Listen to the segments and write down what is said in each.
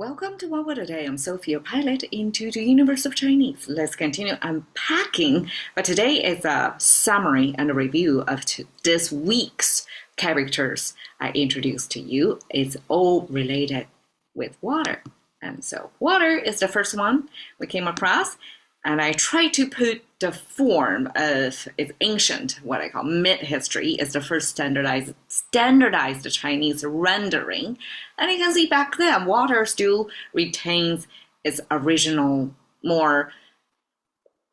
Welcome to OWAD Today. I'm Sophie, your pilot into the universe of Chinese. Let's continue unpacking, but today is a summary and a review of this week's characters I introduced to you. It's all related with water. And so water is the first one we came across, and I tried to put the form of its ancient, what I call mid-history, is the first standardized Chinese rendering. And you can see back then, water still retains its original, more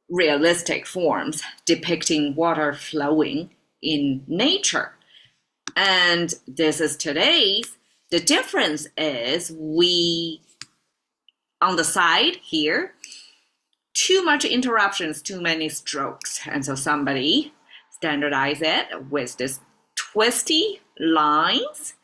realistic forms, depicting water flowing in nature. And this is today's. The difference is on the side here, too much interruptions, too many strokes. And so somebody standardized it with this twisty lines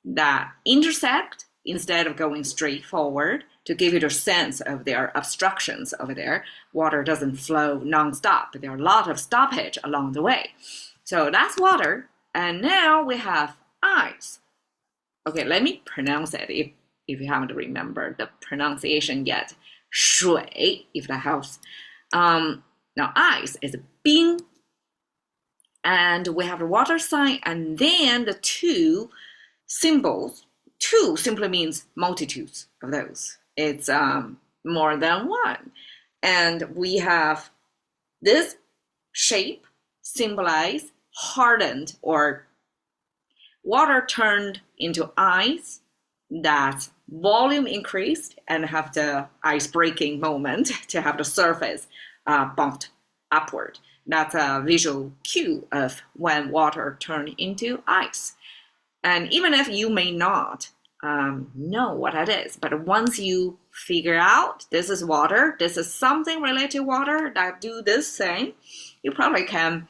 that intersect instead of going straight forward to give you the sense of their obstructions over there. Water doesn't flow nonstop. There are a lot of stoppage along the way. So that's water. And now we have ice. Okay, let me pronounce it if you haven't remembered the pronunciation yet. 水, if that helps. Now ice is 冰, and we have the water sign, and then the two symbols. Two simply means multitudes of those. It's more than one. And we have this shape symbolize hardened or water turned into ice, that volume increased and have the ice breaking moment to have the surface bumped upward. That's a visual cue of when water turned into ice. And even if you may not know what that is, but once you figure out this is water, this is something related to water that do this thing, you probably can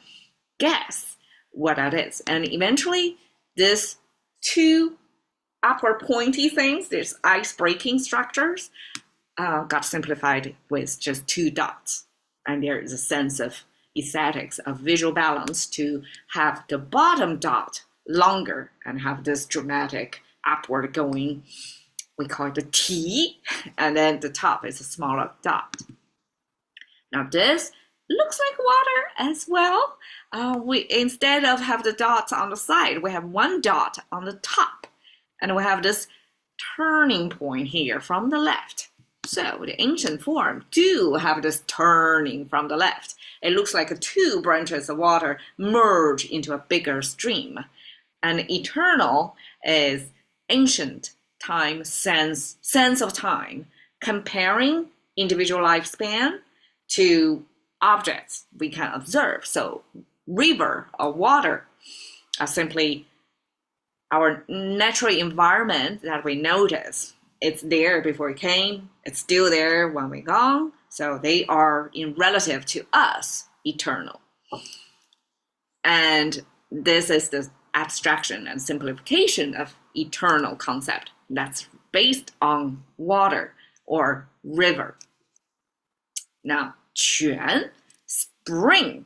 guess what that is. And eventually, this two upward pointy things, these ice-breaking structures, got simplified with just two dots. And there is a sense of aesthetics, of visual balance to have the bottom dot longer and have this dramatic upward going, we call it the T, and then the top is a smaller dot. Now this looks like water as well. We instead of have the dots on the side, we have one dot on the top. And we have this turning point here from the left. So the ancient form do have this turning from the left. It looks like two branches of water merge into a bigger stream. And eternal is ancient time, sense of time, comparing individual lifespan to objects we can observe. So river or water are simply our natural environment that we notice. It's there before it came. It's still there when we're gone. So they are, in relative to us, eternal. And this is the abstraction and simplification of eternal concept that's based on water or river. Now, 泉, spring,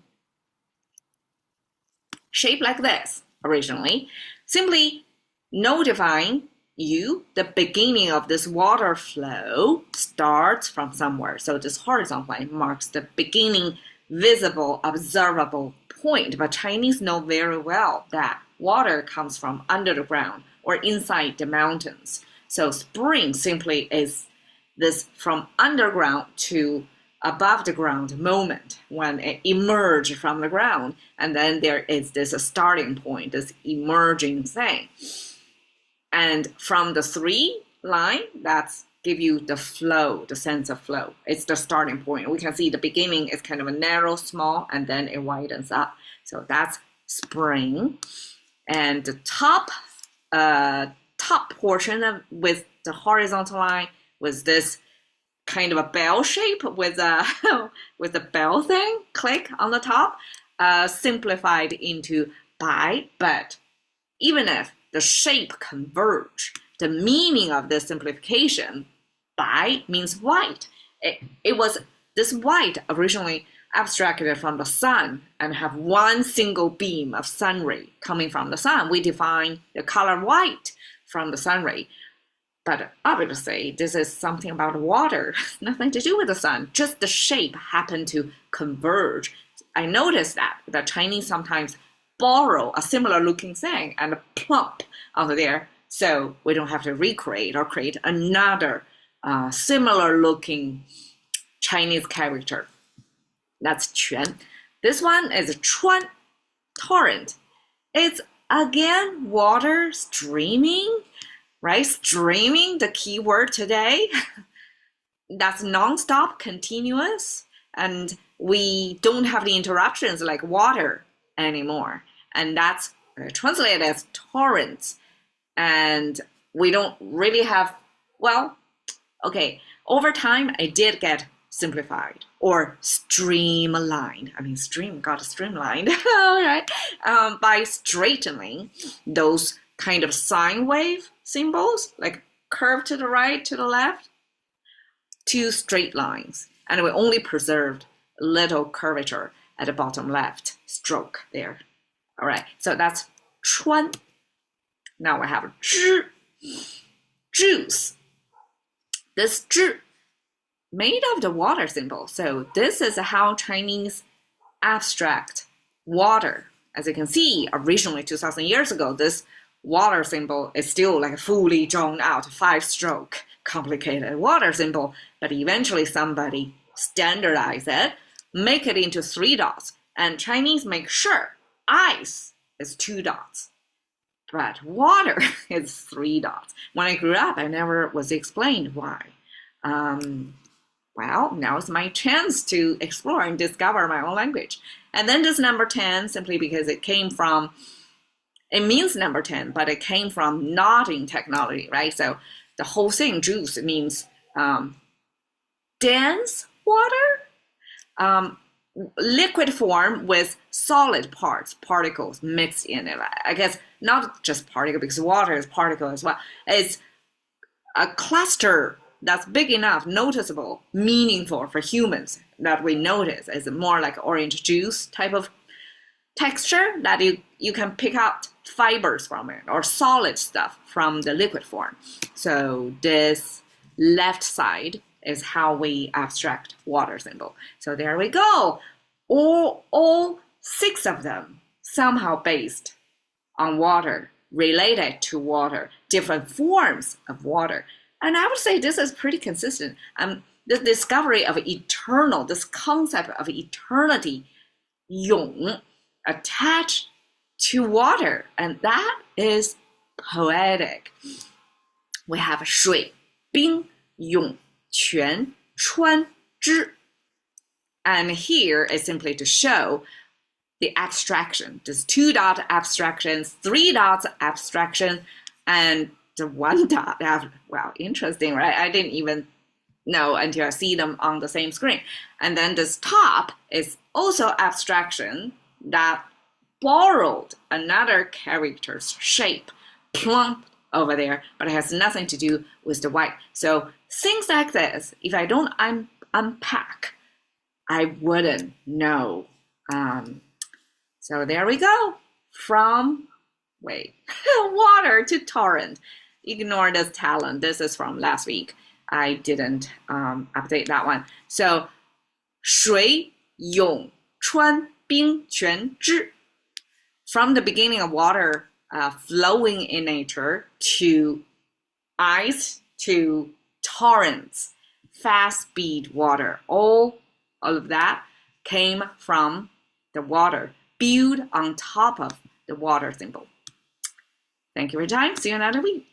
shaped like this originally, simply notifying you the beginning of this water flow starts from somewhere. So this horizontal line marks the beginning, visible, observable point. But Chinese know very well that water comes from under the ground or inside the mountains. So spring simply is this from underground to above the ground moment when it emerged from the ground, and then there is this starting point, this emerging thing. And from the three line, that's give you the flow, the sense of flow. It's the starting point. We can see the beginning is kind of a narrow, small, and then it widens up. So that's spring. And the top portion with the horizontal line was this kind of a bell shape with a with a bell thing, click on the top, simplified into bai. But even if the shape converge, the meaning of this simplification, bai means white. It was this white originally abstracted from the sun and have one single beam of sun ray coming from the sun. We define the color white from the sun ray. But obviously, this is something about water, nothing to do with the sun. Just the shape happened to converge. I noticed that the Chinese sometimes borrow a similar looking thing and plump out there, so we don't have to recreate or create another similar looking Chinese character. That's 泉. This one is 川, torrent. It's again water streaming, right? Streaming, the key word today. That's nonstop, continuous, and we don't have the interruptions like water anymore. And that's translated as torrents. And we don't really have, well, okay, over time it did get simplified or streamlined. I mean, got streamlined, all right, by straightening those kind of sine wave symbols, like curve to the right, to the left, to straight lines. And we only preserved a little curvature at the bottom left stroke there. All right, so that's 川. Now we have 知, juice. This 知, made of the water symbol. So this is how Chinese abstract water. As you can see, originally 2,000 years ago, this water symbol is still like a fully drawn out 5-stroke complicated water symbol, but eventually somebody standardized it, make it into 3 dots, and Chinese make sure ice is 2 dots, but water is 3 dots. When I grew up, I never was explained why. Well, now is my chance to explore and discover my own language. And then this number 10, simply because it means number 10, but it came from knotting technology, right? So the whole thing, juice, means dense water, liquid form with solid particles mixed in it. I guess not just particle, because water is particle as well. It's a cluster that's big enough, noticeable, meaningful for humans that we notice is more like orange juice type of texture that you can pick out fibers from it or solid stuff from the liquid form. So this left side is how we abstract water symbol. So there we go. All 6 of them somehow based on water, related to water, different forms of water. And I would say this is pretty consistent. The discovery of eternal, this concept of eternity, 永, attached to water, and that is poetic. We have 水, 冰, 永, 泉, 川, 知. And here is simply to show the abstraction. There's 2 dot abstractions, 3 dots abstraction, and the 1 dot. Well, interesting, right? I didn't even know until I see them on the same screen. And then this top is also abstraction that borrowed another character's shape, plump over there, but it has nothing to do with the white. So things like this, if I don't unpack, I wouldn't know. So there we go. From, water to torrent. Ignore this talent. This is from last week. I didn't update that one. So 水, 永, 川, 冰, 泉, 知. From the beginning of water flowing in nature to ice to torrents, fast speed water, all of that came from the water, built on top of the water symbol. Thank you for your time. See you another week.